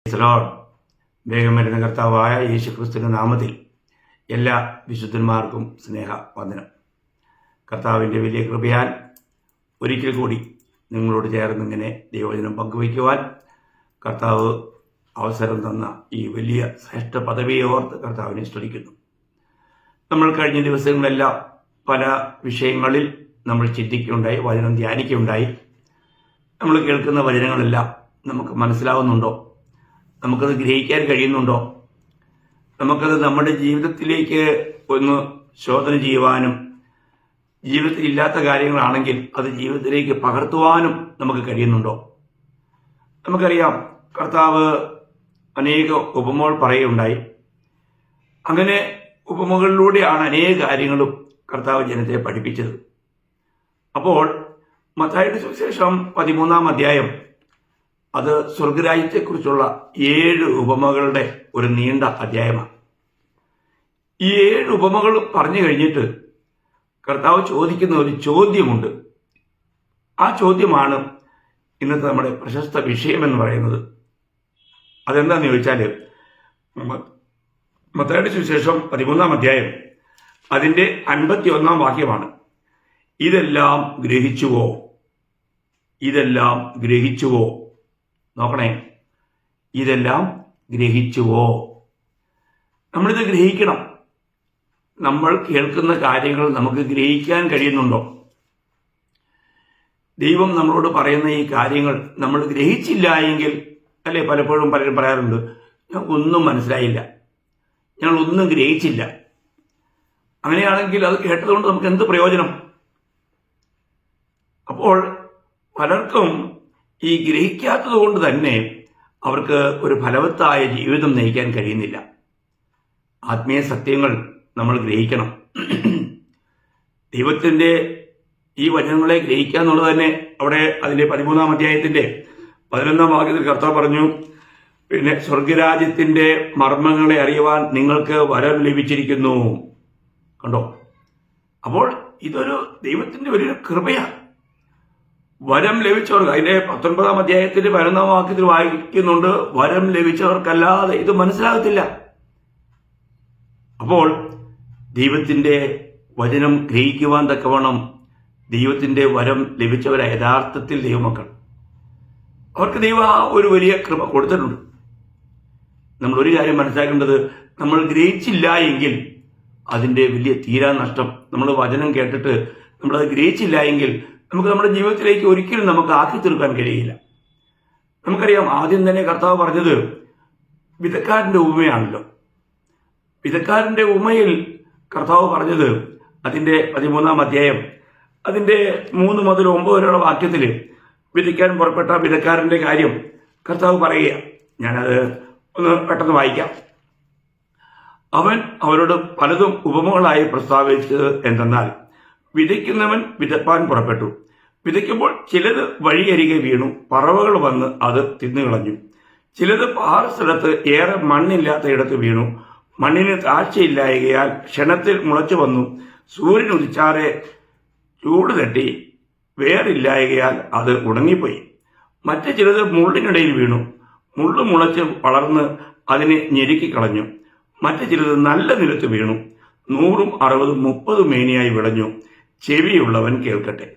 വേഗം വരുന്ന കർത്താവായ യേശുക്രിസ്തുവിന്റെ നാമത്തിൽ എല്ലാ വിശുദ്ധന്മാർക്കും സ്നേഹവന്ദനം. കർത്താവിൻ്റെ വലിയ കൃപയാൽ ഒരിക്കൽ കൂടി നിങ്ങളോട് ചേർന്നിങ്ങനെ ദൈവവചനം പങ്കുവയ്ക്കുവാൻ കർത്താവ് അവസരം തന്ന ഈ വലിയ ശ്രേഷ്ഠ പദവിയെ ഓർത്ത് കർത്താവിനെ സ്തുതിക്കുന്നു. നമ്മൾ കഴിഞ്ഞ ദിവസങ്ങളെല്ലാം പല വിഷയങ്ങളിൽ നമ്മൾ ചിന്തിക്കുകയുണ്ടായി, വചനം ധ്യാനിക്കുകയുണ്ടായി. നമ്മൾ കേൾക്കുന്ന വചനങ്ങളെല്ലാം നമുക്ക് മനസ്സിലാവുന്നുണ്ടോ? നമുക്കത് ഗ്രഹിക്കാൻ കഴിയുന്നുണ്ടോ? നമുക്കത് നമ്മുടെ ജീവിതത്തിലേക്ക് ഒന്ന് ശോധന ചെയ്യുവാനും, ജീവിതത്തിൽ ഇല്ലാത്ത കാര്യങ്ങളാണെങ്കിൽ അത് ജീവിതത്തിലേക്ക് പകർത്തുവാനും നമുക്ക് കഴിയുന്നുണ്ടോ? നമുക്കറിയാം, കർത്താവ് അനേക ഉപമകൾ പറയുകയുണ്ടായി. അങ്ങനെ ഉപമകളിലൂടെയാണ് അനേക കാര്യങ്ങളും കർത്താവ് ജനത്തെ പഠിപ്പിച്ചത്. അപ്പോൾ മത്തായിയുടെ സുവിശേഷം 13-ാം അധ്യായം അത് സ്വർഗരാജ്യത്തെക്കുറിച്ചുള്ള 7 ഉപമകളുടെ ഒരു നീണ്ട അധ്യായമാണ്. ഈ 7 ഉപമകൾ പറഞ്ഞു കഴിഞ്ഞിട്ട് കർത്താവ് ചോദിക്കുന്ന ഒരു ചോദ്യമുണ്ട്. ആ ചോദ്യമാണ് ഇന്നത്തെ നമ്മുടെ പ്രശസ്ത വിഷയമെന്ന് പറയുന്നത്. അതെന്താണെന്ന് ചോദിച്ചാൽ, മത്തായിയുടെ സുവിശേഷം 13-ാം അധ്യായം അതിൻ്റെ 51-ാം വാക്യമാണ്. ഇതെല്ലാം ഗ്രഹിച്ചുവോ? ഇതെല്ലാം ഗ്രഹിച്ചുവോ? നോക്കണേ, ഇതെല്ലാം ഗ്രഹിച്ചുവോ? നമ്മളിത് ഗ്രഹിക്കണം. നമ്മൾ കേൾക്കുന്ന കാര്യങ്ങൾ നമുക്ക് ഗ്രഹിക്കാൻ കഴിയുന്നുണ്ടോ? ദൈവം നമ്മളോട് പറയുന്ന ഈ കാര്യങ്ങൾ നമ്മൾ ഗ്രഹിച്ചില്ല എങ്കിൽ, അല്ലെ, പലപ്പോഴും പലരും പറയാറുണ്ട്, ഞങ്ങൾക്കൊന്നും മനസ്സിലായില്ല, ഞങ്ങളൊന്നും ഗ്രഹിച്ചില്ല. അങ്ങനെയാണെങ്കിൽ അത് കേട്ടതുകൊണ്ട് നമുക്ക് എന്ത് പ്രയോജനം? അപ്പോൾ പലർക്കും ഈ ഗ്രഹിക്കാത്തത് കൊണ്ട് തന്നെ അവർക്ക് ഒരു ഫലവത്തായ ജീവിതം നയിക്കാൻ കഴിയുന്നില്ല. ആത്മീയ സത്യങ്ങൾ നമ്മൾ ഗ്രഹിക്കണം. ദൈവത്തിൻ്റെ ഈ വചനങ്ങളെ ഗ്രഹിക്കുക എന്നുള്ളത് തന്നെ അവിടെ അതിൻ്റെ 13-ാം അധ്യായത്തിൻ്റെ 11-ാം വാക്യത്തിൽ കർത്താവ് പറഞ്ഞു, പിന്നെ സ്വർഗരാജ്യത്തിൻ്റെ മർമ്മങ്ങളെ അറിയുവാൻ നിങ്ങൾക്ക് വരം ലഭിച്ചിരിക്കുന്നു. കണ്ടോ? അപ്പോൾ ഇതൊരു ദൈവത്തിൻ്റെ വലിയൊരു കൃപയാണ്. വരം ലഭിച്ചവർക്ക്, അതിന്റെ 19-ാം അധ്യായത്തിന്റെ 11-ാം വാക്യത്തിൽ വായിക്കുന്നുണ്ട്, വരം ലഭിച്ചവർക്കല്ലാതെ ഇത് മനസ്സിലാകത്തില്ല. അപ്പോൾ ദൈവത്തിന്റെ വചനം ഗ്രഹിക്കുവാൻ തക്കവണ്ണം ദൈവത്തിന്റെ വരം ലഭിച്ചവരെ യഥാർത്ഥത്തിൽ ദൈവമക്കൾ, അവർക്ക് ദൈവം ആ ഒരു വലിയ കൃപ കൊടുത്തിട്ടുണ്ട്. നമ്മൾ ഒരു കാര്യം മനസ്സിലാക്കേണ്ടത്, നമ്മൾ ഗ്രഹിച്ചില്ല എങ്കിൽ അതിന്റെ വലിയ തീരാനഷ്ടം. നമ്മൾ വചനം കേട്ടിട്ട് നമ്മളത് ഗ്രഹിച്ചില്ല എങ്കിൽ നമുക്ക് നമ്മുടെ ജീവിതത്തിലേക്ക് ഒരിക്കലും നമുക്ക് ആക്കി തീർക്കാൻ കഴിയില്ല. നമുക്കറിയാം, ആദ്യം തന്നെ കർത്താവ് പറഞ്ഞത് വിതക്കാരൻ്റെ ഉപമയാണല്ലോ. വിതക്കാരൻ്റെ ഉപമയിൽ കർത്താവ് പറഞ്ഞത് അതിൻ്റെ 13-ാം അധ്യായം അതിൻ്റെ 3 മുതൽ 9 വരെയുള്ള വാക്യത്തിൽ വിതയ്ക്കാൻ പുറപ്പെട്ട വിതക്കാരൻ്റെ കാര്യം കർത്താവ് പറയുക. ഞാനത് ഒന്ന് പെട്ടെന്ന് വായിക്കാം. അവൻ അവരോട് പലതും ഉപമകളായി പ്രസ്താവിച്ചത് എന്തെന്നാൽ, വിതയ്ക്കുന്നവൻ വിതപ്പാൻ പുറപ്പെട്ടു. വിതയ്ക്കുമ്പോൾ ചിലത് വഴിയരികെ വീണു, പറവകൾ വന്ന് അത് തിന്നുകളഞ്ഞു. ചിലത് പാറസ്ഥലത്ത് ഏറെ മണ്ണില്ലാത്ത ഇടത്ത് വീണു. മണ്ണിന് താഴ്ചയില്ലായകയാൽ ക്ഷണത്തിൽ മുളച്ചു വന്നു. സൂര്യൻ ഉദിച്ചാറെ ചൂട് തട്ടി വേറില്ലായകയാൽ അത് ഉണങ്ങിപ്പോയി. മറ്റു ചിലത് മുള്ളിനിടയിൽ വീണു. മുള്ളു മുളച്ച് വളർന്ന് അതിനെ ഞെരുക്കിക്കളഞ്ഞു. മറ്റു ചിലത് നല്ല നിലത്ത് വീണു. 100, 60, 30 മേനിയായി വിളഞ്ഞു. ചെവിയുള്ളവൻ കേൾക്കട്ടെ.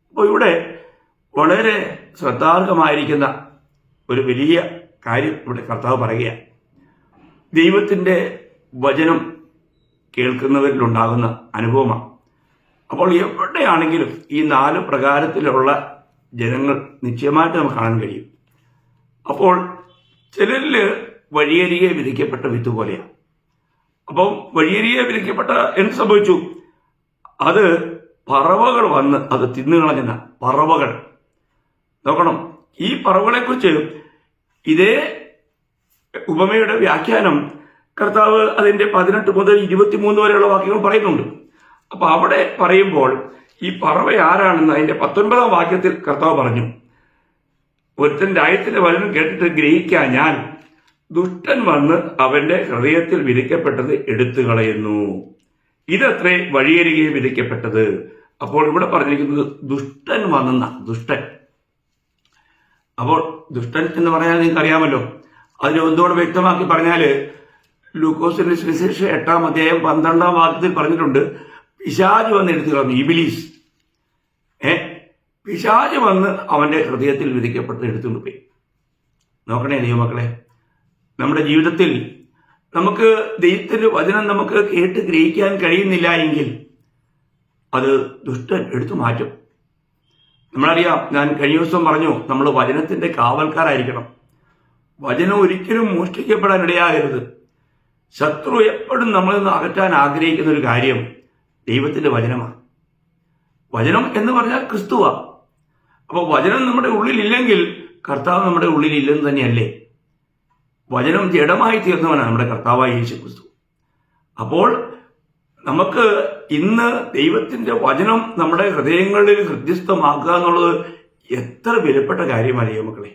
അപ്പോൾ ഇവിടെ വളരെ ശ്രദ്ധാർഹമായിരിക്കുന്ന ഒരു വലിയ കാര്യം ഇവിടെ കർത്താവ് പറയുക. ദൈവത്തിൻ്റെ വചനം കേൾക്കുന്നവരിലുണ്ടാകുന്ന അനുഭവമാണ്. അപ്പോൾ എവിടെയാണെങ്കിലും ഈ 4 പ്രകാരത്തിലുള്ള ജനങ്ങൾ നിശ്ചയമായിട്ട് നമുക്ക് കാണാൻ കഴിയും. അപ്പോൾ ചിലരിൽ വഴിയരികെ വിധിക്കപ്പെട്ട വിത്ത് പോലെയാണ്. അപ്പം വഴിയരികെ വിധിക്കപ്പെട്ട എന്ത് സംഭവിച്ചു? അത് പറവകൾ വന്ന് അത് തിന്നുകളഞ്ഞ പറവകൾ. നോക്കണം, ഈ പറവകളെക്കുറിച്ച് ഇതേ ഉപമയുടെ വ്യാഖ്യാനം കർത്താവ് അതിന്റെ 18 മുതൽ 23 വരെയുള്ള വാക്യങ്ങൾ പറയുന്നുണ്ട്. അപ്പൊ അവിടെ പറയുമ്പോൾ ഈ പറവ ആരാണെന്ന് അതിന്റെ 19-ാം വാക്യത്തിൽ കർത്താവ് പറഞ്ഞു, ഒരുത്തന്റെ ആയത്തിന്റെ വചനം കേട്ടിട്ട് ഗ്രഹിക്കാൻ ഞാൻ ദുഷ്ടൻ വന്ന് അവന്റെ ഹൃദയത്തിൽ വിധിക്കപ്പെട്ടത് എടുത്തു കളയുന്നു. ഇതത്രേ വഴിയരികെ വിധിക്കപ്പെട്ടത്. അപ്പോൾ ഇവിടെ പറഞ്ഞിരിക്കുന്നത് ദുഷ്ടൻ വന്നെന്ന. ദുഷ്ടൻ, അപ്പോൾ ദുഷ്ടൻ എന്ന് പറയാൻ നിങ്ങൾക്ക് അറിയാമല്ലോ, അതിനെ ഒന്നുകൂടെ വ്യക്തമാക്കി പറഞ്ഞാൽ ലൂക്കോസിന്റെ സുവിശേഷം 8-ാം അധ്യായം 12-ാം വാക്യത്തിൽ പറഞ്ഞിട്ടുണ്ട്, പിശാച് വന്ന് എടുത്തു കളഞ്ഞു. ഇബിലീസ് പിശാച് വന്ന് അവന്റെ ഹൃദയത്തിൽ വിധിക്കപ്പെട്ട് എടുത്തുകൊണ്ട് പോയി. നോക്കണേ ദൈവമക്കളെ, നമ്മുടെ ജീവിതത്തിൽ നമുക്ക് ദൈവത്തിന്റെ വചനം നമുക്ക് കേട്ട് ഗ്രഹിക്കാൻ കഴിയുന്നില്ല എങ്കിൽ അത് ദുഷ്ടൻ എടുത്തു മാറ്റും. നമ്മളറിയാം, ഞാൻ കഴിഞ്ഞ ദിവസം പറഞ്ഞു, നമ്മൾ വചനത്തിന്റെ കാവൽക്കാരായിരിക്കണം. വചനം ഒരിക്കലും മോഷ്ടിക്കപ്പെടാൻ ഇടയാകരുത്. ശത്രു എപ്പോഴും നമ്മളിൽ നിന്ന് അകറ്റാൻ ആഗ്രഹിക്കുന്ന ഒരു കാര്യം ദൈവത്തിന്റെ വചനമാണ്. വചനം എന്ന് പറഞ്ഞാൽ ക്രിസ്തുവാ. അപ്പോൾ വചനം നമ്മുടെ ഉള്ളിലില്ലെങ്കിൽ കർത്താവ് നമ്മുടെ ഉള്ളിലില്ലെന്ന് തന്നെയല്ലേ? വചനം ജഡമായി തീർന്നവനാണ് നമ്മുടെ കർത്താവായ യേശു ക്രിസ്തു. അപ്പോൾ നമുക്ക് ഇന്ന് ദൈവത്തിന്റെ വചനം നമ്മുടെ ഹൃദയങ്ങളിൽ ഹൃദ്യസ്ഥമാക്കുക എന്നുള്ളത് എത്ര വിലപ്പെട്ട കാര്യമാണ് ദൈവമക്കളെ.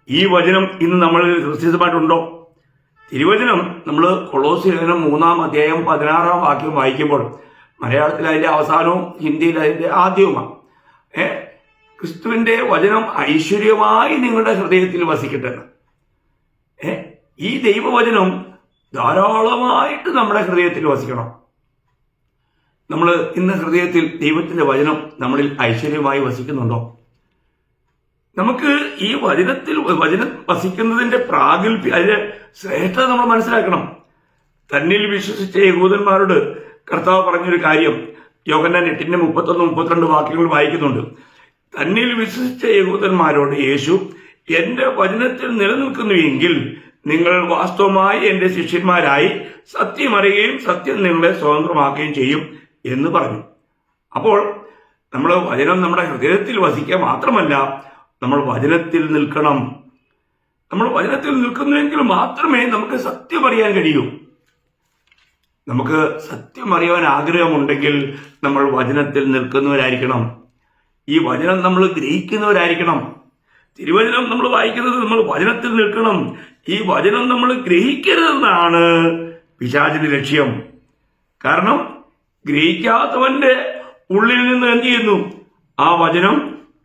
ഈ വചനം ഇന്ന് നമ്മളിൽ ഹൃദ്യസ്ഥമായിട്ടുണ്ടോ? തിരുവചനം നമ്മൾ കൊളോസ്യ ലേഖനം 3-ാം അധ്യായം 16-ാം വാക്യം വായിക്കുമ്പോൾ മലയാളത്തിൽ അതിന്റെ അവസാനവും ഹിന്ദിയിൽ അതിന്റെ ആദ്യവുമാണ്. ക്രിസ്തുവിന്റെ വചനം ഐശ്വര്യമായി നിങ്ങളുടെ ഹൃദയത്തിൽ വസിക്കട്ടെ. ഈ ദൈവവചനം ധാരാളമായിട്ട് നമ്മുടെ ഹൃദയത്തിൽ വസിക്കണം. നമ്മൾ ഇന്ന് ഹൃദയത്തിൽ ദൈവത്തിന്റെ വചനം നമ്മളിൽ ഐശ്വര്യമായി വസിക്കുന്നുണ്ടോ? നമുക്ക് ഈ വചനം വസിക്കുന്നതിന്റെ പ്രാഗൽഭ്യം, അതിന്റെ ശ്രേഷ്ഠത നമ്മൾ മനസ്സിലാക്കണം. തന്നിൽ വിശ്വസിച്ച യഹൂദന്മാരോട് കർത്താവ് പറഞ്ഞൊരു കാര്യം യോഹന്നാൻ 8:31-32 വാക്യങ്ങൾ വായിക്കുന്നുണ്ട്. തന്നിൽ വിശ്വസിച്ച യഹൂദന്മാരോട് യേശു, എന്റെ വചനത്തിൽ നിലനിൽക്കുന്നുവെങ്കിൽ നിങ്ങൾ വാസ്തവമായി എന്റെ ശിഷ്യന്മാരായി സത്യം അറിയുകയും സത്യം നിങ്ങളെ സ്വതന്ത്രമാക്കുകയും ചെയ്യും എന്ന് പറഞ്ഞു. അപ്പോൾ നമ്മൾ വചനം നമ്മുടെ ഹൃദയത്തിൽ വസിക്കുക മാത്രമല്ല, നമ്മൾ വചനത്തിൽ നിൽക്കണം. നമ്മൾ വചനത്തിൽ നിൽക്കുന്നുവെങ്കിൽ മാത്രമേ നമുക്ക് സത്യം അറിയാൻ കഴിയൂ. നമുക്ക് സത്യം അറിയാൻ ആഗ്രഹമുണ്ടെങ്കിൽ നമ്മൾ വചനത്തിൽ നിൽക്കുന്നവരായിരിക്കണം. ഈ വചനം നമ്മൾ ഗ്രഹിക്കുന്നവരായിരിക്കണം. തിരുവചനം നമ്മൾ വായിക്കുന്നത് നമ്മൾ വചനത്തിൽ നിൽക്കണം. ഈ വചനം നമ്മൾ ഗ്രഹിക്കരുതെന്നാണ് പിശാചിന്റെ ലക്ഷ്യം. കാരണം ഗ്രഹിക്കാത്തവന്റെ ഉള്ളിൽ നിന്ന് എന്ത് ചെയ്യുന്നു? ആ വചനം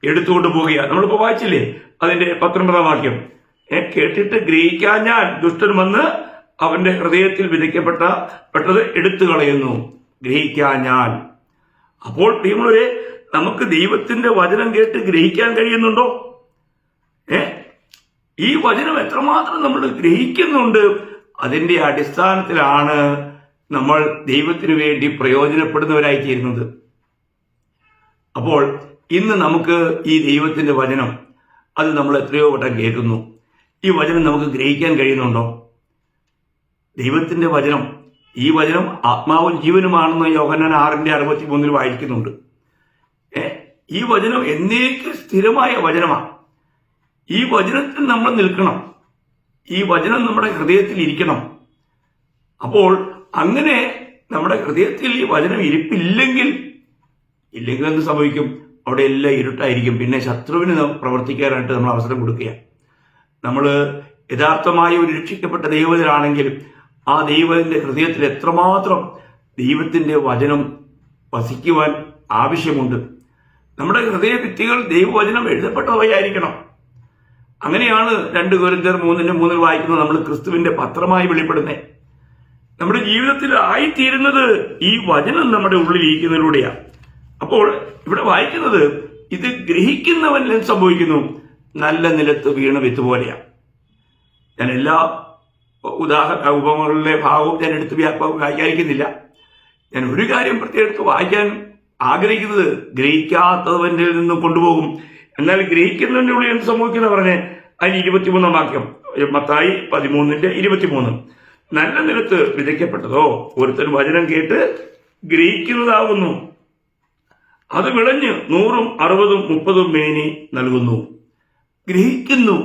എടുത്തുകൊണ്ട് പോവുകയാണ്. നമ്മളിപ്പോ വായിച്ചില്ലേ അതിന്റെ 19-ാം വാക്യം, കേട്ടിട്ട് ഗ്രഹിക്കാഞ്ഞാൽ ദുഷ്ടൻ വന്ന് അവന്റെ ഹൃദയത്തിൽ വിധിക്കപ്പെട്ടത് എടുത്തു കളയുന്നു. ഗ്രഹിക്കാഞ്ഞാൽ. അപ്പോൾ പ്രിയമുള്ളവരെ, നമുക്ക് ദൈവത്തിന്റെ വചനം കേട്ട് ഗ്രഹിക്കാൻ കഴിയുന്നുണ്ടോ? ഈ വചനം എത്രമാത്രം നമ്മൾ ഗ്രഹിക്കുന്നുണ്ട്, അതിന്റെ അടിസ്ഥാനത്തിലാണ് നമ്മൾ ദൈവത്തിനു വേണ്ടി പ്രയോജനപ്പെടുന്നവരായി തീരുന്നത്. അപ്പോൾ ഇന്ന് നമുക്ക് ഈ ദൈവത്തിന്റെ വചനം അത് നമ്മൾ എത്രയോ വട്ടം കേൾക്കുന്നു. ഈ വചനം നമുക്ക് ഗ്രഹിക്കാൻ കഴിയുന്നുണ്ടോ? ദൈവത്തിന്റെ വചനം, ഈ വചനം ആത്മാവും ജീവനുമാണെന്ന് യോഹന്നാൻ 6:63 വായിക്കുന്നുണ്ട്. ഈ വചനം എന്നേക്ക് സ്ഥിരമായ വചനമാണ്. ഈ വചനത്തിൽ നമ്മൾ നിൽക്കണം. ഈ വചനം നമ്മുടെ ഹൃദയത്തിൽ ഇരിക്കണം. അപ്പോൾ അങ്ങനെ നമ്മുടെ ഹൃദയത്തിൽ ഈ വചനം ഇരിപ്പില്ലെങ്കിൽ എന്ത് സംഭവിക്കും? അവിടെ എല്ലാം ഇരുട്ടായിരിക്കും. പിന്നെ ശത്രുവിന് പ്രവർത്തിക്കാനായിട്ട് നമ്മൾ അവസരം കൊടുക്കുക. നമ്മൾ യഥാർത്ഥമായ ഒരു രക്ഷിക്കപ്പെട്ട ദൈവത്തിലാണെങ്കിൽ ആ ദൈവത്തിന്റെ ഹൃദയത്തിൽ എത്രമാത്രം ദൈവത്തിന്റെ വചനം വസിക്കുവാൻ ആവശ്യമുണ്ട്. നമ്മുടെ ഹൃദയഭിത്തികൾ ദൈവവചനം എഴുതപ്പെട്ടവയായിരിക്കണം. അങ്ങനെയാണ് 2 കൊരിന്ത്യർ 3:3 വായിക്കുന്നത്, നമ്മൾ ക്രിസ്തുവിന്റെ പത്രമായി വെളിപ്പെടുന്നത്. നമ്മുടെ ജീവിതത്തിൽ ആയിത്തീരുന്നത് ഈ വചനം നമ്മുടെ ഉള്ളിൽ ഇരിക്കുന്നതിലൂടെയാണ്. അപ്പോൾ ഇവിടെ വായിക്കുന്നത്, ഇത് ഗ്രഹിക്കുന്നവൻ എന്ത് സംഭവിക്കുന്നു? നല്ല നിലത്ത് വീണ വിത്ത് പോലെയാണ്. ഞാൻ എല്ലാ ഉപമകളിലെ ഭാഗവും ഞാൻ എടുത്ത് വ്യാഖ്യാനിക്കുന്നില്ല. ഞാൻ ഒരു കാര്യം പ്രത്യേകം വായിക്കാൻ ആഗ്രഹിക്കുന്നത്, ഗ്രഹിക്കാത്തവന്റെ നിന്നും കൊണ്ടുപോകും, എന്നാൽ ഗ്രഹിക്കുന്നതിന്റെ ഉള്ളിൽ എന്ത് സംഭവിക്കുന്ന പറഞ്ഞേ. അതിന് 23-ാം വാക്യം, മത്തായി 13:23, നല്ല നിലത്ത് വിതയ്ക്കപ്പെട്ടതോ ഒരുത്തൻ വചനം കേട്ട് ഗ്രഹിക്കുന്നതാകുന്നു, അത് വിളഞ്ഞ് 100, 60, 30 മേനി നൽകുന്നു. ഗ്രഹിക്കുന്നു.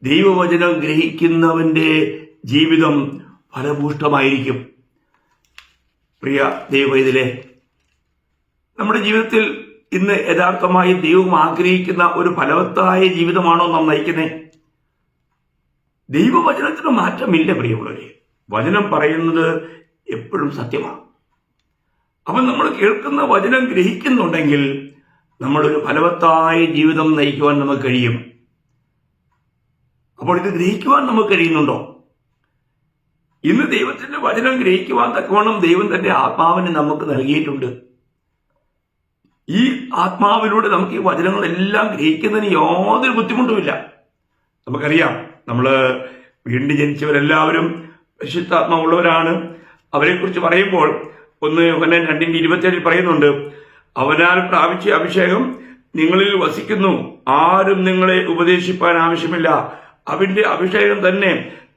ദൈവവചനം ഗ്രഹിക്കുന്നവന്റെ ജീവിതം ഫലഭൂഷ്ടമായിരിക്കും. പ്രിയ ദൈവവൈതലേ, നമ്മുടെ ജീവിതത്തിൽ ഇന്ന് യഥാർത്ഥമായി ദൈവം ആഗ്രഹിക്കുന്ന ഒരു ഫലവത്തായ ജീവിതമാണോ നാം നയിക്കുന്നത്? ദൈവവചനത്തിന് മാറ്റമില്ല പ്രിയമുള്ളവരെ. വചനം പറയുന്നത് എപ്പോഴും സത്യമാണ്. അപ്പം നമ്മൾ കേൾക്കുന്ന വചനം ഗ്രഹിക്കുന്നുണ്ടെങ്കിൽ നമ്മളൊരു ഫലവത്തായ ജീവിതം നയിക്കുവാൻ നമുക്ക് കഴിയും. അപ്പോൾ ഇത് ഗ്രഹിക്കുവാൻ നമുക്ക് കഴിയുന്നുണ്ടോ? ഇന്ന് ദൈവത്തിന്റെ വചനം ഗ്രഹിക്കുവാൻ തക്കവണ്ണം ദൈവം തന്റെ ആത്മാവിനെ നമുക്ക് നൽകിയിട്ടുണ്ട്. ഈ ആത്മാവിലൂടെ നമുക്ക് ഈ വചനങ്ങളെല്ലാം ഗ്രഹിക്കുന്നതിന് യാതൊരു ബുദ്ധിമുട്ടുമില്ല. നമുക്കറിയാം, നമ്മള് വീണ്ടും ജനിച്ചവരെല്ലാവരും പരിശുദ്ധാത്മാവുള്ളവരാണ്. അവരെക്കുറിച്ച് പറയുമ്പോൾ 1 യോഹന്നാൻ 2:27 പറയുന്നുണ്ട്, അവനാൽ പ്രാപിച്ച അഭിഷേകം നിങ്ങളിൽ വസിക്കുന്നു, ആരും നിങ്ങളെ ഉപദേശിപ്പാൻ ആവശ്യമില്ല. അവന്റെ അഭിഷേകം തന്നെ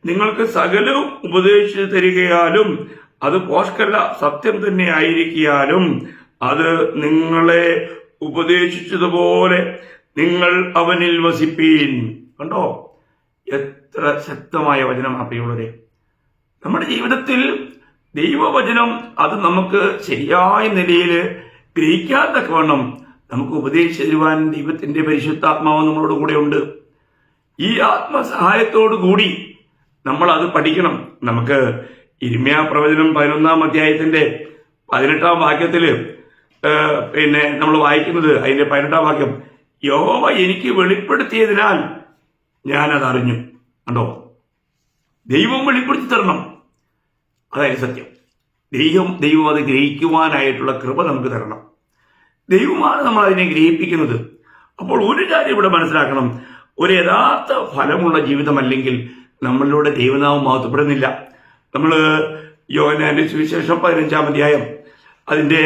നിങ്ങൾക്ക് സകലവും ഉപദേശിച്ചു തരികയാലും അത് പോഷ്കല്ല, സത്യം തന്നെ ആയിരിക്കാലും അത് നിങ്ങളെ ഉപദേശിച്ചതുപോലെ നിങ്ങൾ അവനിൽ വസിപ്പീൻ. കണ്ടോ, എത്ര ശക്തമായ വചനമാണ് പ്രിയമുള്ളവരെ. നമ്മുടെ ജീവിതത്തിൽ ദൈവവചനം അത് നമുക്ക് ശരിയായ നിലയിൽ ഗ്രഹിക്കാൻ തക്കവണ്ണം നമുക്ക് ഉപദേശിച്ചു തരുവാൻ ദൈവത്തിന്റെ പരിശുദ്ധാത്മാവ് നമ്മളോട് കൂടെ ഉണ്ട്. ഈ ആത്മസഹായത്തോടു കൂടി നമ്മൾ അത് പഠിക്കണം. നമുക്ക് ഇരിമ്യാ പ്രവചനം 11-ാം അധ്യായത്തിന്റെ 18-ാം വാക്യത്തില് നമ്മൾ വായിക്കുന്നത്, അതിന്റെ 18-ാം വാക്യം, യഹോവ എനിക്ക് വെളിപ്പെടുത്തിയതിനാൽ ഞാനത് അറിഞ്ഞു. കണ്ടോ, ദൈവം വെളിപ്പെടുത്തി തരണം, അതായത് സത്യം. ദൈവം അത് ഗ്രഹിക്കുവാനായിട്ടുള്ള കൃപ നമുക്ക് തരണം. ദൈവമാണ് നമ്മൾ അതിനെ ഗ്രഹിപ്പിക്കുന്നത്. അപ്പോൾ ഒരു കാര്യം ഇവിടെ മനസ്സിലാക്കണം, ഒരു യഥാർത്ഥ ഫലമുള്ള ജീവിതമല്ലെങ്കിൽ നമ്മളിലൂടെ ദൈവനാമം മഹത്വപ്പെടുന്നില്ല. നമ്മൾ യോഹന്നാന്റെ സുവിശേഷം 15-ാം അധ്യായം അതിന്റെ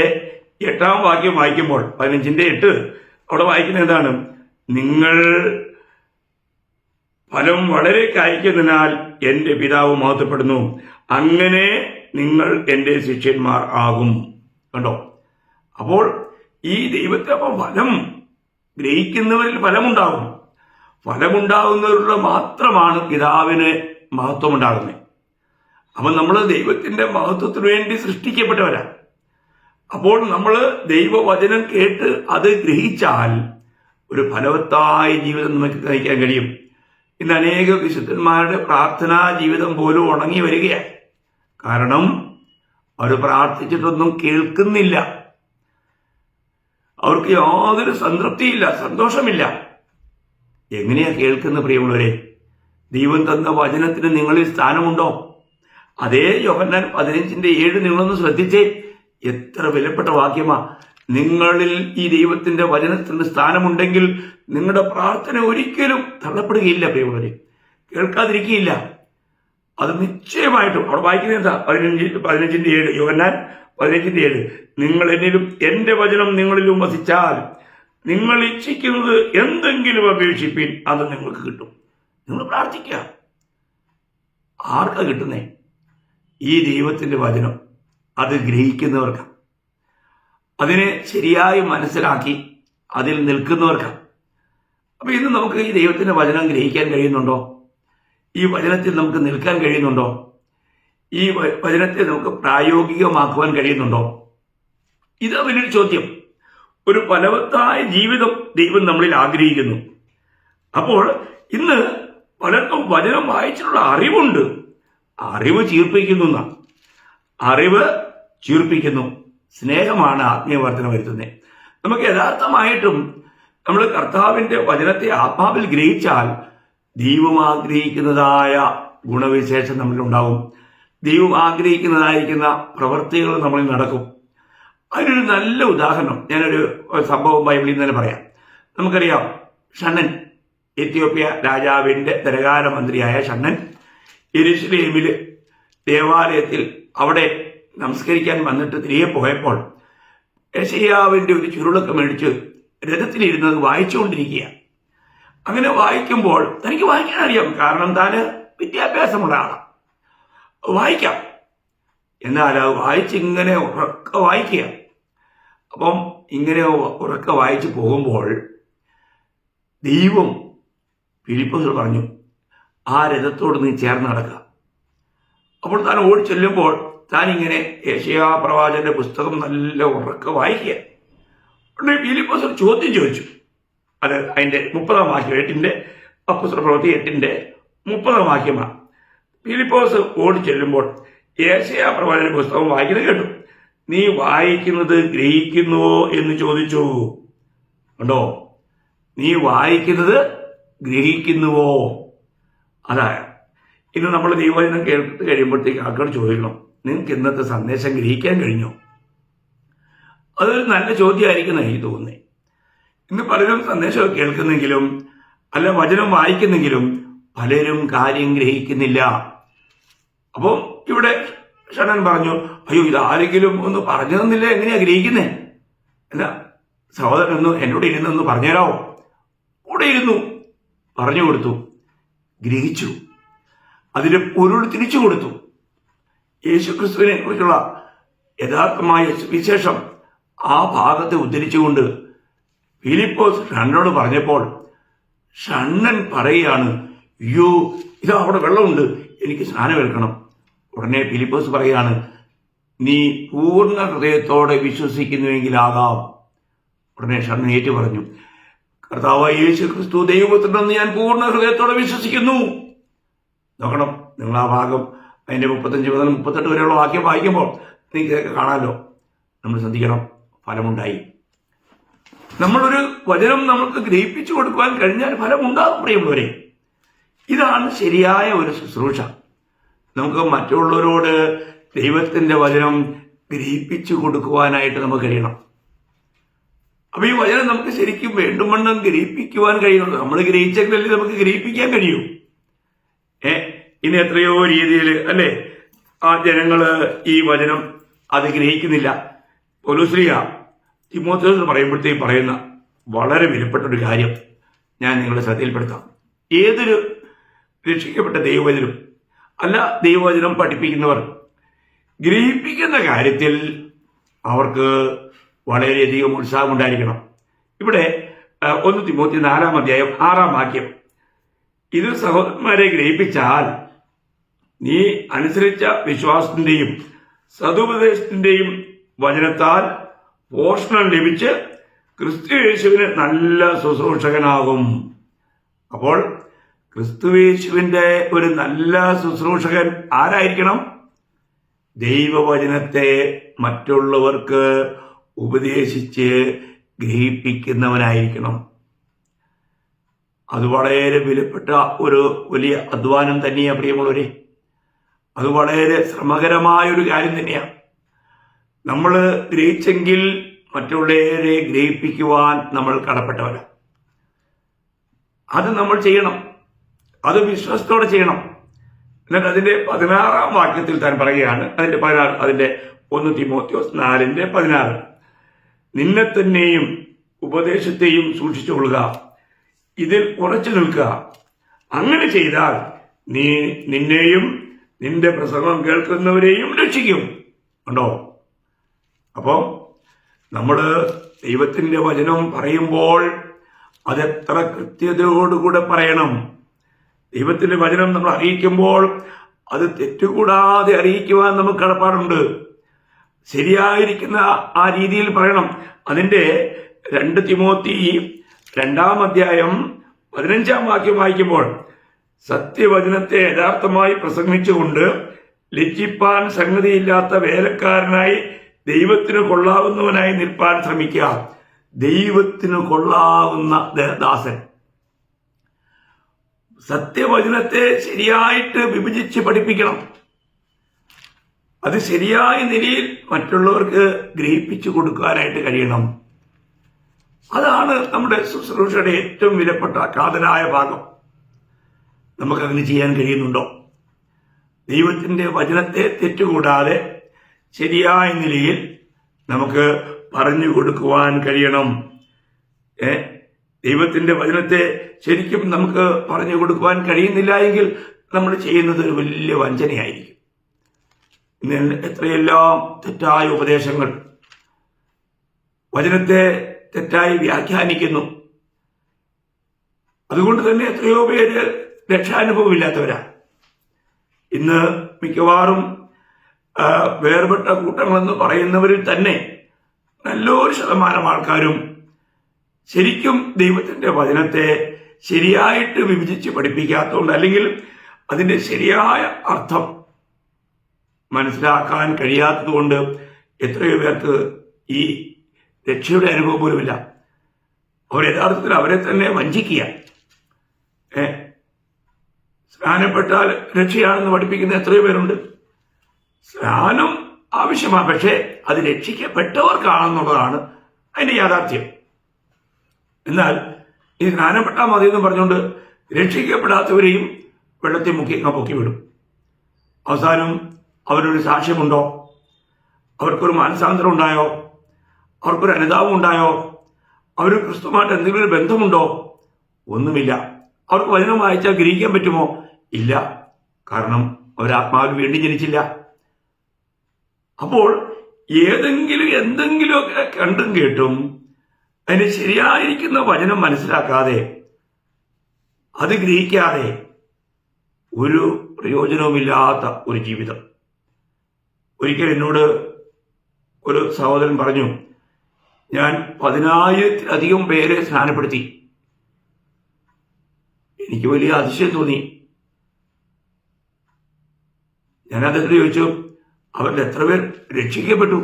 8-ാം വാക്യം വായിക്കുമ്പോൾ 15-8 അവിടെ വായിക്കുന്നത് എന്താണ്? നിങ്ങൾ ഫലം വളരെ കായ്ക്കുന്നതിനാൽ എന്റെ പിതാവ് മഹത്വപ്പെടുന്നു, അങ്ങനെ നിങ്ങൾ എന്റെ ശിഷ്യന്മാർ ആകും. കണ്ടോ, അപ്പോൾ ഈ ദൈവത്തെ ഫലം ഗ്രഹിക്കുന്നവരിൽ ഫലമുണ്ടാകും. ഫലമുണ്ടാകുന്നവരുടെ മാത്രമാണ് പിതാവിന് മഹത്വമുണ്ടാകുന്നത്. അപ്പൊ നമ്മൾ ദൈവത്തിന്റെ മഹത്വത്തിന് വേണ്ടി സൃഷ്ടിക്കപ്പെട്ടവരാണ്. അപ്പോൾ നമ്മൾ ദൈവവചനം കേട്ട് അത് ഗ്രഹിച്ചാൽ ഒരു ഫലവത്തായ ജീവിതം നമുക്ക് നയിക്കാൻ കഴിയും. ഇന്ന് അനേക വിശുദ്ധന്മാരുടെ പ്രാർത്ഥനാ ജീവിതം പോലും ഉണങ്ങി വരികയാണ്. കാരണം അവർ പ്രാർത്ഥിച്ചിട്ടൊന്നും കേൾക്കുന്നില്ല. അവർക്ക് യാതൊരു സംതൃപ്തിയില്ല, സന്തോഷമില്ല. എങ്ങനെയാ കേൾക്കുന്ന പ്രിയമുള്ളവരെ? ദൈവം തന്ന വചനത്തിന് നിങ്ങളിൽ സ്ഥാനമുണ്ടോ? അതേ യോഹന്നാൻ 15:7 നിങ്ങളൊന്ന് ശ്രദ്ധിച്ചേ. എത്ര വിലപ്പെട്ട വാക്യമാ! നിങ്ങളിൽ ഈ ദൈവത്തിന്റെ വചനത്തിന് സ്ഥാനമുണ്ടെങ്കിൽ നിങ്ങളുടെ പ്രാർത്ഥന ഒരിക്കലും തള്ളപ്പെടുകയില്ല പ്രിയമുള്ളവരെ, കേൾക്കാതിരിക്കുകയില്ല. അത് നിശ്ചയമായിട്ടും അവിടെ വായിക്കുന്നത് എന്താ? 15:7 യോഹന്നാൻ 15:7 നിങ്ങൾ എന്നിലും എന്റെ വചനം നിങ്ങളിലും വസിച്ചാൽ നിങ്ങൾ ഇച്ഛിക്കുന്നത് എന്തെങ്കിലും അപേക്ഷിപ്പിൻ, അത് നിങ്ങൾക്ക് കിട്ടും. നിങ്ങൾ പ്രാർത്ഥിക്കുക. ആർക്കാ കിട്ടുന്നേ? ഈ ദൈവത്തിന്റെ വചനം അത് ഗ്രഹിക്കുന്നവർക്ക്, അതിനെ ശരിയായി മനസ്സിലാക്കി അതിൽ നിൽക്കുന്നവർക്ക്. അപ്പൊ ഇന്ന് നമുക്ക് ഈ ദൈവത്തിന്റെ വചനം ഗ്രഹിക്കാൻ കഴിയുന്നുണ്ടോ? ഈ വചനത്തിൽ നമുക്ക് നിൽക്കാൻ കഴിയുന്നുണ്ടോ? ഈ വചനത്തെ നമുക്ക് പ്രായോഗികമാക്കുവാൻ കഴിയുന്നുണ്ടോ? ഇത് വലിയൊരു ചോദ്യം. ഒരു ഫലവത്തായ ജീവിതം ദൈവം നമ്മളിൽ ആഗ്രഹിക്കുന്നു. അപ്പോൾ ഇന്ന് പലർക്കും വചനം വായിച്ചിട്ടുള്ള അറിവുണ്ട്, അറിവ് ചീർപ്പിക്കുന്നു. അറിവ് ചീർപ്പിക്കുന്നു. സ്നേഹമാണ് ആത്മീയവർദ്ധന വരുത്തുന്നത്. നമുക്ക് യഥാർത്ഥമായിട്ടും നമ്മൾ കർത്താവിന്റെ വചനത്തെ ആത്മാവിൽ ഗ്രഹിച്ചാൽ ദൈവം ആഗ്രഹിക്കുന്നതായ ഗുണവിശേഷം നമ്മളിൽ ഉണ്ടാകും. ദൈവം ആഗ്രഹിക്കുന്നതായിരിക്കുന്ന പ്രവൃത്തികൾ നമ്മളിൽ നടക്കും. അതിനൊരു നല്ല ഉദാഹരണം ഞാനൊരു സംഭവം ബൈബിളിൽ നിന്ന് തന്നെ പറയാം. നമുക്കറിയാം, ഷണ്ണൻ, എത്യോപ്യ രാജാവിന്റെ ധനകാര മന്ത്രിയായ ഷണ്ണൻ യെരൂശലേമിൽ ദേവാലയത്തിൽ അവിടെ നമസ്കരിക്കാൻ വന്നിട്ട് തിരികെ പോയപ്പോൾ യെശയ്യാവിന്റെ ഒരു ചുരുളൊക്കെ മേടിച്ച് രഥത്തിലിരുന്നത് വായിച്ചുകൊണ്ടിരിക്കുക. അങ്ങനെ വായിക്കുമ്പോൾ തനിക്ക് വായിക്കാൻ അറിയാം, കാരണം താന് വിദ്യാഭ്യാസമുള്ള ആളാണ്, വായിക്കാം. എന്നാൽ അത് വായിച്ചിങ്ങനെ ഉറക്കെ വായിക്കുക. അപ്പം ഇങ്ങനെ ഉറക്കെ വായിച്ചു പോകുമ്പോൾ ദൈവം ഫിലിപ്പോസിനോട് പറഞ്ഞു, ആ രഥത്തോട് നീ ചേർന്ന് നടക്കുക. അപ്പോൾ താൻ ഓടി ചെല്ലുമ്പോൾ താൻ ഇങ്ങനെ യെശയ്യാ പ്രവാചകന്റെ പുസ്തകം നല്ല ഉറക്കെ വായിക്കുക. ഉടനെ ഫിലിപ്പോസ് ഒരു ചോദ്യം ചോദിച്ചു. അത് അതിന്റെ 30-ാം വാക്യം, 8-ന്റെ അപ്പോസ്തല പ്രവൃത്തി 8-ന്റെ 30-ാം വാക്യമാണ്. ഫിലിപ്പോസ് ഓടി ചെല്ലുമ്പോൾ യെശയ്യാ പ്രവാചകന്റെ പുസ്തകം വായിക്കുന്നത് കേട്ടു. നീ വായിക്കുന്നത് ഗ്രഹിക്കുന്നുവോ എന്ന് ചോദിച്ചു. കണ്ടോ, നീ വായിക്കുന്നത് ഗ്രഹിക്കുന്നുവോ? അതായ ഇന്ന് നമ്മൾ ദൈവവചനം കേട്ട് കഴിയുമ്പോഴത്തേക്ക് ആൾക്കാർ ചോദിക്കണം, നിങ്ങൾക്ക് ഇന്നത്തെ സന്ദേശം ഗ്രഹിക്കാൻ കഴിഞ്ഞോ? അതൊരു നല്ല ചോദ്യമായിരിക്കും എനിക്ക് തോന്നുന്നത്. ഇന്ന് പലരും സന്ദേശമൊക്കെ കേൾക്കുന്നെങ്കിലും അല്ല വചനം വായിക്കുന്നെങ്കിലും പലരും കാര്യം ഗ്രഹിക്കുന്നില്ല. അപ്പോൾ ഇവിടെ ഷണൻ പറഞ്ഞു, അയ്യോ ഇത് ആരെങ്കിലും ഒന്ന് പറഞ്ഞു തന്നില്ല, എങ്ങനെയാ ഗ്രഹിക്കുന്നേ? അല്ല സഹോദരൻ ഒന്ന് എന്നോട് ഇരുന്നൊന്ന് പറഞ്ഞുതരാമോ? കൂടെ ഇരുന്നു പറഞ്ഞു കൊടുത്തു, ഗ്രഹിച്ചു, അതിന്റെ പൊരുൾ തിരിച്ചു കൊടുത്തു. യേശുക്രിസ്തുവിനെ കുറിച്ചുള്ള യഥാർത്ഥമായ വിശേഷം ആ ഭാഗത്തെ ഉദ്ധരിച്ചുകൊണ്ട് ഫിലിപ്പോസ് ഷണ്ണനോട് പറഞ്ഞപ്പോൾ ഷണ്ണൻ പറയുകയാണ്, അയ്യോ ഇതാ അവിടെ വെള്ളമുണ്ട്, എനിക്ക് സ്നാനമേൽക്കണം. ഉടനെ ഫിലിപ്പോസ് പറയുകയാണ്, നീ പൂർണ്ണ ഹൃദയത്തോടെ വിശ്വസിക്കുന്നുവെങ്കിലാകാം. ഉടനെ ഷണ്ണൻ ഏറ്റു പറഞ്ഞു, കർത്താവായ യേശു ക്രിസ്തു ദൈവപുത്രനെന്ന് ഞാൻ പൂർണ്ണ ഹൃദയത്തോടെ വിശ്വസിക്കുന്നു. നോക്കണം, നിങ്ങൾ ആ ഭാഗം അതിന്റെ 35 മുതൽ 38 വരെയുള്ള വാക്യം വായിക്കുമ്പോൾ നിങ്ങൾക്ക് ഇതൊക്കെ കാണാമല്ലോ. നമ്മൾ ശ്രദ്ധിക്കണം, ഫലമുണ്ടായി. നമ്മളൊരു വചനം നമുക്ക് ഗ്രഹിപ്പിച്ചു കൊടുക്കുവാൻ കഴിഞ്ഞാൽ ഫലമുണ്ടാകും പ്രിയമുള്ളവരെ. ഇതാണ് ശരിയായ ഒരു ശുശ്രൂഷ. നമുക്ക് മറ്റുള്ളവരോട് ദൈവത്തിന്റെ വചനം ഗ്രഹിപ്പിച്ചു കൊടുക്കുവാനായിട്ട് നമുക്ക് കഴിയണം. അപ്പൊ ഈ വചനം നമുക്ക് ശരിക്കും വേണ്ടുമണ്ണം ഗ്രഹിപ്പിക്കുവാൻ കഴിയുള്ളൂ. നമ്മൾ ഗ്രഹിച്ചെങ്കിലല്ലേ നമുക്ക് ഗ്രഹിപ്പിക്കാൻ കഴിയൂ. ഇന്ന് എത്രയോ രീതിയിൽ അല്ലേ ആ ജനങ്ങള് ഈ വചനം അത് ഗ്രഹിക്കുന്നില്ല. പൗലോസ്ലീഹ തിമോഥെയോസിനോട് പറയുമ്പോഴത്തേക്ക് പറയുന്ന വളരെ വിലപ്പെട്ട ഒരു കാര്യം ഞാൻ നിങ്ങളുടെ ശ്രദ്ധയിൽപ്പെടുത്താം. ഏതൊരു രക്ഷിക്കപ്പെട്ട ദൈവവചനം അല്ല ദൈവവചനം പഠിപ്പിക്കുന്നവർ ഗ്രഹിപ്പിക്കുന്ന കാര്യത്തിൽ അവർക്ക് വളരെയധികം ഉത്സാഹമുണ്ടായിരിക്കണം. ഇവിടെ 1 തിമോത്തി 4-ാം അധ്യായം 6-ാം വാക്യം, ഇത് സഹോദരന്മാരെ ഗ്രഹിപ്പിച്ചാൽ നീ അനുസരിച്ച വിശ്വാസത്തിന്റെയും സതുപദേശത്തിന്റെയും വചനത്താൽ പോഷണം ലഭിച്ച് ക്രിസ്തുയേശുവിന് നല്ല ശുശ്രൂഷകനാകും. അപ്പോൾ ക്രിസ്തുയേശുവിന്റെ ഒരു നല്ല ശുശ്രൂഷകൻ ആരായിരിക്കണം? ദൈവവചനത്തെ മറ്റുള്ളവർക്ക് ഉപദേശിച്ച് ഗ്രഹിപ്പിക്കുന്നവനായിരിക്കണം. അത് വളരെ വിലപ്പെട്ട ഒരു വലിയ അധ്വാനം തന്നെയാണ് പ്രിയമുള്ളവരെ. അത് വളരെ ശ്രമകരമായൊരു കാര്യം തന്നെയാണ്. നമ്മൾ ഗ്രഹിച്ചെങ്കിൽ മറ്റുള്ളവരെ ഗ്രഹിപ്പിക്കുവാൻ നമ്മൾ കടപ്പെട്ടവരാണ്. അത് നമ്മൾ ചെയ്യണം, അത് വിശ്വാസത്തോടെ ചെയ്യണം. എന്നിട്ട് അതിന്റെ 16-ാം വാക്യത്തിൽ താൻ പറയുകയാണ്, അതിന്റെ 1 തിമോത്തിയോസ് 4:16, നിന്നെ തന്നെയും ഉപദേശത്തെയും സൂക്ഷിച്ചുകൊള്ളുക, ഇതിൽ ഉറച്ചു നിൽക്കുക. അങ്ങനെ ചെയ്താൽ നീ നിന്നെയും നിന്റെ പ്രസംഗം കേൾക്കുന്നവരെയും രക്ഷിക്കും. ഉണ്ടോ? അപ്പോ നമ്മള് ദൈവത്തിന്റെ വചനം പറയുമ്പോൾ അതെത്ര കൃത്യതയോടുകൂടെ പറയണം. ദൈവത്തിന്റെ വചനം നമ്മൾ അറിയിക്കുമ്പോൾ അത് തെറ്റുകൂടാതെ അറിയിക്കുവാൻ നമുക്ക് കടപ്പാടുണ്ട്. ശരിയായിരിക്കുന്ന ആ രീതിയിൽ പറയണം. അതിന്റെ 2 തിമോത്തി 2-ാം അധ്യായം 15-ാം വാക്യം വായിക്കുമ്പോൾ സത്യവചനത്തെ യഥാർത്ഥമായി പ്രസംഗിച്ചുകൊണ്ട് ലജ്ജിപ്പാൻ സംഗതിയില്ലാത്ത വേലക്കാരനായി ദൈവത്തിന് കൊള്ളാവുന്നവനായി നിൽപ്പാൻ ശ്രമിക്കുക. ദൈവത്തിന് കൊള്ളാവുന്ന ദാസൻ. സത്യവചനത്തെ ശരിയായിട്ട് വിഭജിച്ച് പഠിപ്പിക്കണം. അത് ശരിയായ നിലയിൽ മറ്റുള്ളവർക്ക് ഗ്രഹിപ്പിച്ചു കൊടുക്കാനായിട്ട് കഴിയണം. അതാണ് നമ്മുടെ ശുശ്രൂഷയുടെ ഏറ്റവും വിലപ്പെട്ട കാതലായ ഭാഗം. നമുക്കങ്ങനെ ചെയ്യാൻ കഴിയുന്നുണ്ടോ? ദൈവത്തിന്റെ വചനത്തെ തെറ്റുകൂടാതെ ശരിയായ നിലയിൽ നമുക്ക് പറഞ്ഞു കൊടുക്കുവാൻ കഴിയണം. ദൈവത്തിന്റെ വചനത്തെ ശരിക്കും നമുക്ക് പറഞ്ഞു കൊടുക്കുവാൻ കഴിയുന്നില്ല എങ്കിൽ നമ്മൾ ചെയ്യുന്നത് ഒരു വലിയ വഞ്ചനയായിരിക്കും. ഇന്ന് എത്രയെല്ലാം തെറ്റായ ഉപദേശങ്ങൾ, വചനത്തെ തെറ്റായി വ്യാഖ്യാനിക്കുന്നു. അതുകൊണ്ട് തന്നെ എത്രയോ പേര് രക്ഷാനുഭവമില്ലാത്തവരാണ്. ഇന്ന് മിക്കവാറും വേർപെട്ട കൂട്ടങ്ങളെന്ന് പറയുന്നവരിൽ തന്നെ നല്ലൊരു ശതമാനം ആൾക്കാരും ശരിക്കും ദൈവത്തിന്റെ വചനത്തെ ശരിയായിട്ട് വിഭജിച്ച് പഠിപ്പിക്കാത്തതുകൊണ്ട്, അല്ലെങ്കിൽ അതിന്റെ ശരിയായ അർത്ഥം മനസ്സിലാക്കാൻ കഴിയാത്തതുകൊണ്ട് എത്രയോ പേർക്ക് ഈ രക്ഷയുടെ അനുഭവം പോലുമില്ല. അവർ യഥാർത്ഥത്തിൽ അവരെ തന്നെ വഞ്ചിക്കുക. സ്നാനപ്പെട്ടാൽ രക്ഷയാണെന്ന് പഠിപ്പിക്കുന്ന എത്രയോ പേരുണ്ട്. സ്നാനം ആവശ്യമാണ്, പക്ഷേ അത് രക്ഷിക്കപ്പെട്ടവർക്കാണെന്നുള്ളതാണ് അതിന്റെ യാഥാർത്ഥ്യം. എന്നാൽ ഈ സ്നാനപ്പെട്ടാൽ മതി എന്ന് പറഞ്ഞുകൊണ്ട് രക്ഷിക്കപ്പെടാത്തവരെയും വെള്ളത്തിൽ പൊക്കി വിടും. അവസാനം അവരൊരു സാക്ഷ്യമുണ്ടോ? അവർക്കൊരു മാനസാന്തരം ഉണ്ടായോ? അവർക്കൊരു അനുതാപം ഉണ്ടായോ? അവർ ക്രിസ്തുമായിട്ട് എന്തെങ്കിലും ഒരു ബന്ധമുണ്ടോ? ഒന്നുമില്ല. അവർക്ക് വചനം വായിച്ചാൽ ഗ്രഹിക്കാൻ പറ്റുമോ? ഇല്ല. കാരണം അവർ ആത്മാവിൽ വീണ്ടും ജനിച്ചില്ല. അപ്പോൾ എന്തെങ്കിലുമൊക്കെ കണ്ടും കേട്ടും അതിന് ശരിയായിരിക്കുന്ന വചനം മനസ്സിലാക്കാതെ, അത് ഗ്രഹിക്കാതെ ഒരു പ്രയോജനവുമില്ലാത്ത ഒരു ജീവിതം. ഒരിക്കൽ എന്നോട് ഒരു സഹോദരൻ പറഞ്ഞു, ഞാൻ 10,000-ലധികം പേരെ സ്നാനപ്പെടുത്തി. എനിക്ക് വലിയ അതിശയം തോന്നി. ഞാൻ അദ്ദേഹത്തോട് ചോദിച്ചു, അവരിൽ എത്ര പേർ രക്ഷിക്കപ്പെട്ടു?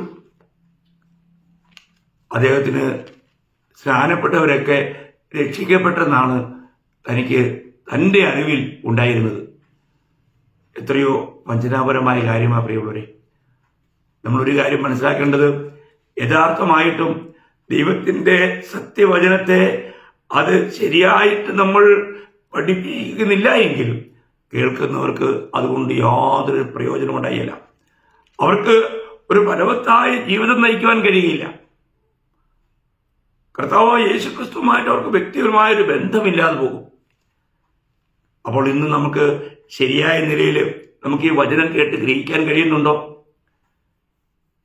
അദ്ദേഹത്തിന് സ്നാനപ്പെട്ടവരൊക്കെ രക്ഷിക്കപ്പെട്ടെന്നാണ് തനിക്ക് തൻ്റെ അറിവിൽ ഉണ്ടായിരുന്നത്. എത്രയോ വഞ്ചനാപരമായ കാര്യമാണ് പ്രിയമുള്ളവരെ. നമ്മളൊരു കാര്യം മനസ്സിലാക്കേണ്ടത്, യഥാർത്ഥമായിട്ടും ദൈവത്തിൻ്റെ സത്യവചനത്തെ അത് ശരിയായിട്ട് നമ്മൾ പഠിപ്പിക്കുന്നില്ല എങ്കിൽ കേൾക്കുന്നവർക്ക് അതുകൊണ്ട് യാതൊരു പ്രയോജനം ഉണ്ടായില്ല. അവർക്ക് ഒരു ഫലവത്തായ ജീവിതം നയിക്കുവാൻ കഴിയുകയില്ല. കർത്താവായ യേശുക്രിസ്തുവുമായിട്ട് അവർക്ക് വ്യക്തിപരമായൊരു ബന്ധമില്ലാതെ പോകും. അപ്പോൾ ഇന്ന് നമുക്ക് ശരിയായ നിലയിൽ നമുക്ക് ഈ വചനം കേട്ട് ഗ്രഹിക്കാൻ കഴിയുന്നുണ്ടോ?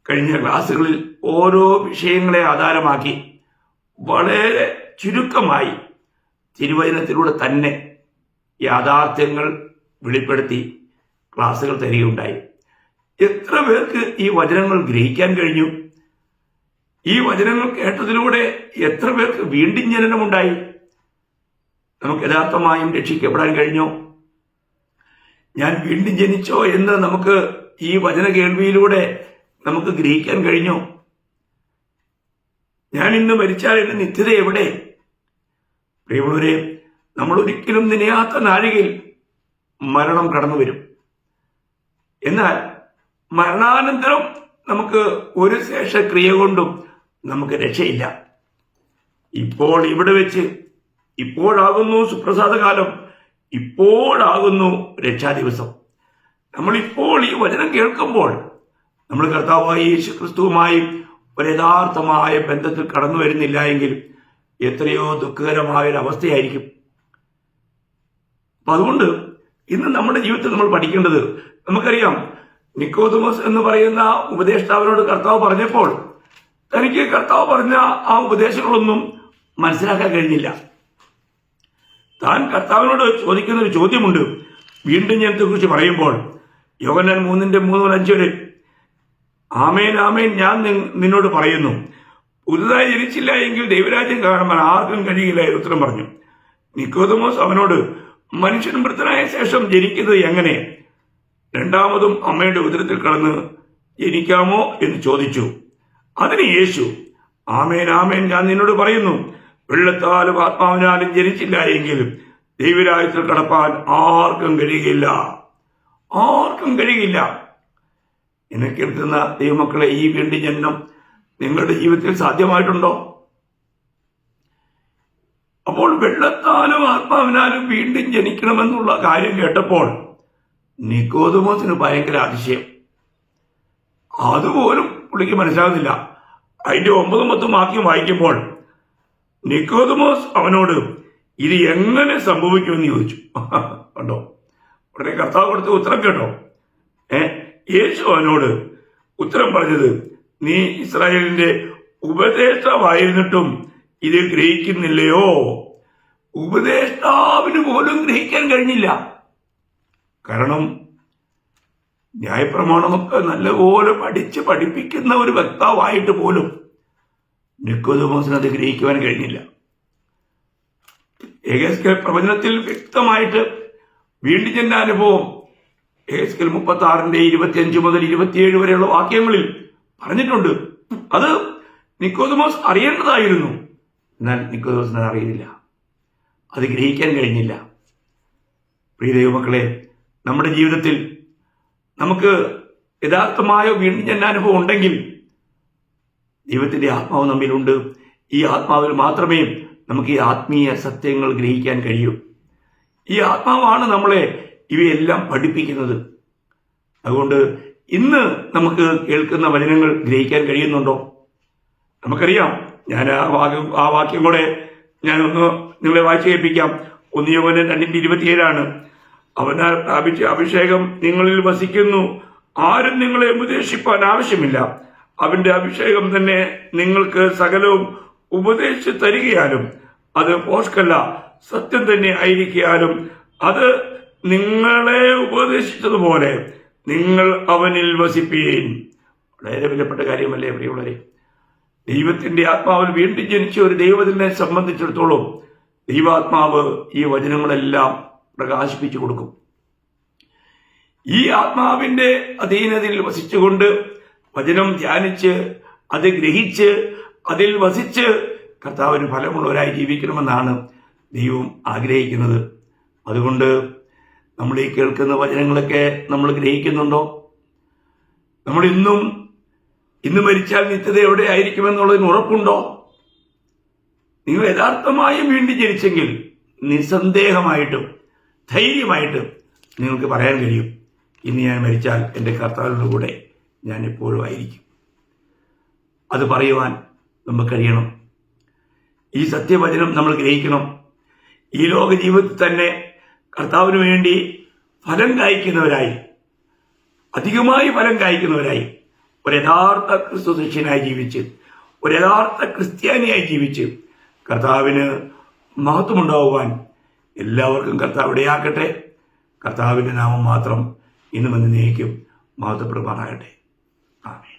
കഴിഞ്ഞ ക്ലാസ്സുകളിൽ ഓരോ വിഷയങ്ങളെ ആധാരമാക്കി വളരെ ചുരുക്കമായി തിരുവചനത്തിലൂടെ തന്നെ യാഥാർത്ഥ്യങ്ങൾ വെളിപ്പെടുത്തി ക്ലാസ്സുകൾ തരികയുണ്ടായി. എത്ര പേർക്ക് ഈ വചനങ്ങൾ ഗ്രഹിക്കാൻ കഴിഞ്ഞു? ഈ വചനങ്ങൾ കേട്ടതിലൂടെ എത്ര പേർക്ക് വീണ്ടും ജനനമുണ്ടായി? നമുക്ക് യഥാർത്ഥമായും രക്ഷിക്കപ്പെടാൻ കഴിഞ്ഞോ? ഞാൻ വീണ്ടും ജനിച്ചോ എന്ന് നമുക്ക് ഈ വചന കേൾവിയിലൂടെ നമുക്ക് ഗ്രഹിക്കാൻ കഴിഞ്ഞോ? ഞാൻ ഇന്ന് മരിച്ചാൽ എന്റെ നിത്യത എവിടെ? പ്രിയമുള്ളവരെ, നമ്മൾ ഒരിക്കലും നനയാത്ത നാഴികയിൽ മരണം കടന്നു വരും. എന്നാൽ മരണാനന്തരം നമുക്ക് ഒരു ശേഷക്രിയ കൊണ്ടും നമുക്ക് രക്ഷയില്ല. ഇപ്പോൾ ഇവിടെ വെച്ച്, ഇപ്പോഴാകുന്നു സുപ്രസാദകാലം, ഇപ്പോഴാകുന്നു രക്ഷാദിവസം. നമ്മളിപ്പോൾ ഈ വചനം കേൾക്കുമ്പോൾ നമ്മൾ കർത്താവായ യേശുക്രിസ്തുവുമായി ഒരു യഥാർത്ഥമായ ബന്ധത്തിൽ കടന്നു വരുന്നില്ല എങ്കിൽ എത്രയോ ദുഃഖകരമായൊരവസ്ഥയായിരിക്കും. അപ്പൊ അതുകൊണ്ട് ഇന്ന് നമ്മുടെ ജീവിതത്തിൽ നമ്മൾ പഠിക്കേണ്ടത്, നമുക്കറിയാം, നിക്കോദെമോസ് എന്ന് പറയുന്ന ഉപദേഷ്ടാവിനോട് കർത്താവ് പറഞ്ഞപ്പോൾ തനിക്ക് കർത്താവ് പറഞ്ഞ ആ ഉപദേശങ്ങളൊന്നും മനസ്സിലാക്കാൻ കഴിഞ്ഞില്ല. താൻ കർത്താവിനോട് ചോദിക്കുന്ന ഒരു ചോദ്യമുണ്ട്. വീണ്ടും ജനത്തെ കുറിച്ച് പറയുമ്പോൾ യോഹന്നാൻ 3:3-5 വരെ, ആമേൻ ആമേൻ ഞാൻ നിന്നോട് പറയുന്നു, പുതുതായി ജനിച്ചില്ല എങ്കിൽ ദൈവരാജ്യം കാണുവാൻ ആർക്കും കഴിയില്ല എന്ന് ഉത്തരം പറഞ്ഞു. നിക്കോദെമോസ് അവനോട്, മനുഷ്യൻ മൃതനായ ശേഷം ജനിക്കുന്നത് എങ്ങനെ? രണ്ടാമതും അമ്മയുടെ ഉദരത്തിൽ കടന്ന് ജനിക്കാമോ എന്ന് ചോദിച്ചു. അതിന് യേശു, ആമേൻ ആമേൻ ഞാൻ നിന്നോട് പറയുന്നു, വെള്ളത്താലും ആത്മാവിനാലും ജനിച്ചില്ല എങ്കിൽ ദൈവരാജ്യത്തിൽ കടപ്പാൻ ആർക്കും കഴിയുകയില്ല. ആർക്കും കഴിയില്ല. എന്നെ കേൾക്കുന്ന ദൈവമക്കളെ, ഈ വീണ്ടും ജന്മം നിങ്ങളുടെ ജീവിതത്തിൽ സാധ്യമായിട്ടുണ്ടോ? അപ്പോൾ വെള്ളത്താലും ആത്മാവിനാലും വീണ്ടും ജനിക്കണമെന്നുള്ള കാര്യം കേട്ടപ്പോൾ നിക്കോദെമോസിന് ഭയങ്കര അതിശയം. അതുപോലും പുള്ളിക്ക് മനസ്സിലാകുന്നില്ല. അതിന്റെ 9-10 വാക്യം വായിക്കുമ്പോൾ നിക്കോദെമോസ് അവനോട്, ഇത് എങ്ങനെ സംഭവിക്കുമെന്ന് ചോദിച്ചു. കണ്ടോ, ഉടനെ കർത്താവ് കൊടുത്ത ഉത്തരം കേട്ടോ. യേശു അവനോട് ഉത്തരം പറഞ്ഞത്, നീ ഇസ്രായേലിന്റെ ഉപദേഷ്ടാവായിരുന്നിട്ടും ഇത് ഗ്രഹിക്കുന്നില്ലയോ? ഉപദേഷ്ടാവിന് പോലും ഗ്രഹിക്കാൻ കഴിഞ്ഞില്ല. കാരണം ന്യായപ്രമാണമൊക്കെ നല്ലപോലെ പഠിപ്പിക്കുന്ന ഒരു വക്താവായിട്ട് പോലും നിക്കോദെമോസിന് അത് ഗ്രഹിക്കുവാൻ കഴിഞ്ഞില്ല. യെഹെസ്കേൽ പ്രവചനത്തിൽ വ്യക്തമായിട്ട് വീണ്ടും ജനന അനുഭവം യെഹെസ്കേൽ 36:25-27 വരെയുള്ള വാക്യങ്ങളിൽ പറഞ്ഞിട്ടുണ്ട്. അത് നിക്കോദെമോസ് അറിയേണ്ടതായിരുന്നു. എന്നാൽ നിക്കോദെമോസിന് അത് അറിയില്ല, അത് ഗ്രഹിക്കാൻ കഴിഞ്ഞില്ല. പ്രിയ ദൈവമക്കളെ, നമ്മുടെ ജീവിതത്തിൽ നമുക്ക് യഥാർത്ഥമായ വീണ്ടും ജനനാനുഭവം ഉണ്ടെങ്കിൽ ദൈവത്തിൻ്റെ ആത്മാവ് നമ്മിലുണ്ട്. ഈ ആത്മാവിൽ മാത്രമേ നമുക്ക് ഈ ആത്മീയ സത്യങ്ങൾ ഗ്രഹിക്കാൻ കഴിയൂ. ഈ ആത്മാവാണ് നമ്മളെ ഇവയെല്ലാം പഠിപ്പിക്കുന്നത്. അതുകൊണ്ട് ഇന്ന് നമുക്ക് കേൾക്കുന്ന വചനങ്ങൾ ഗ്രഹിക്കാൻ കഴിയുന്നുണ്ടോ? നമുക്കറിയാം. ഞാൻ ആ വാക്യം കൂടെ ഞാനൊന്ന് നിങ്ങളെ വായിച്ചു കേൾപ്പിക്കാം. 1 യോഹന്നാൻ 2:27 അവനാൽ പ്രാപിച്ച അഭിഷേകം നിങ്ങളിൽ വസിക്കുന്നു. ആരും നിങ്ങളെ ഉപദേശിപ്പാൻ ആവശ്യമില്ല. അവന്റെ അഭിഷേകം തന്നെ നിങ്ങൾക്ക് സകലവും ഉപദേശിച്ച് തരികയാലും അത് പോഷ്കല്ല, സത്യം തന്നെ ആയിരിക്കാലും അത് നിങ്ങളെ ഉപദേശിച്ചതുപോലെ നിങ്ങൾ അവനിൽ വസിപ്പീൻ. വളരെ വിലപ്പെട്ട കാര്യമല്ലേ പ്രിയമുള്ളവരെ? ദൈവത്തിന്റെ ആത്മാവിൽ വീണ്ടും ജനിച്ച ഒരു ദൈവത്തിനെ സംബന്ധിച്ചിടത്തോളം ദൈവാത്മാവ് ഈ വചനങ്ങളെല്ലാം പ്രകാശിപ്പിച്ചു കൊടുക്കും. ഈ ആത്മാവിന്റെ അധീനതയിൽ വസിച്ചുകൊണ്ട് വചനം ധ്യാനിച്ച് അത് ഗ്രഹിച്ച് അതിൽ വസിച്ച് കർത്താവിന് ഫലമുള്ളവരായി ജീവിക്കണമെന്നാണ് ദൈവം ആഗ്രഹിക്കുന്നത്. അതുകൊണ്ട് നമ്മൾ ഈ കേൾക്കുന്ന വചനങ്ങളൊക്കെ നമ്മൾ ഗ്രഹിക്കുന്നുണ്ടോ? നമ്മൾ ഇന്ന് മരിച്ചാൽ നിത്യത എവിടെ ആയിരിക്കുമെന്നുള്ളതിന് ഉറപ്പുണ്ടോ? നിങ്ങൾ യഥാർത്ഥമായും വീണ്ടും ജനിച്ചെങ്കിൽ നിസ്സന്ദേഹമായിട്ടും ധൈര്യമായിട്ടും നിങ്ങൾക്ക് പറയാൻ കഴിയും, ഇന്ന് ഞാൻ മരിച്ചാൽ എൻ്റെ കർത്താവിൻ്റെ കൂടെ ഞാൻ എപ്പോഴും ആയിരിക്കും. അത് പറയുവാൻ നമുക്ക് കഴിയണം. ഈ സത്യവചനം നമ്മൾ ഗ്രഹിക്കണം. ഈ ലോക ജീവിതത്തിൽ തന്നെ കർത്താവിന് വേണ്ടി ഫലം കായ്ക്കുന്നവരായി, അധികമായി ഫലം കായ്ക്കുന്നവരായി, ഒരു യഥാർത്ഥ ക്രിസ്തു ശിഷ്യനായി ജീവിച്ച്, ഒരു യഥാർത്ഥ ക്രിസ്ത്യാനിയായി ജീവിച്ച് കർത്താവിന് മഹത്വമുണ്ടാവുവാൻ എല്ലാവർക്കും കർത്താവ് ഇടയാക്കട്ടെ. കർത്താവിൻ്റെ നാമം മാത്രം ഇന്നും എന്നേക്കും മഹത്വപ്പെടുമാറാകട്ടെ. ആമേൻ.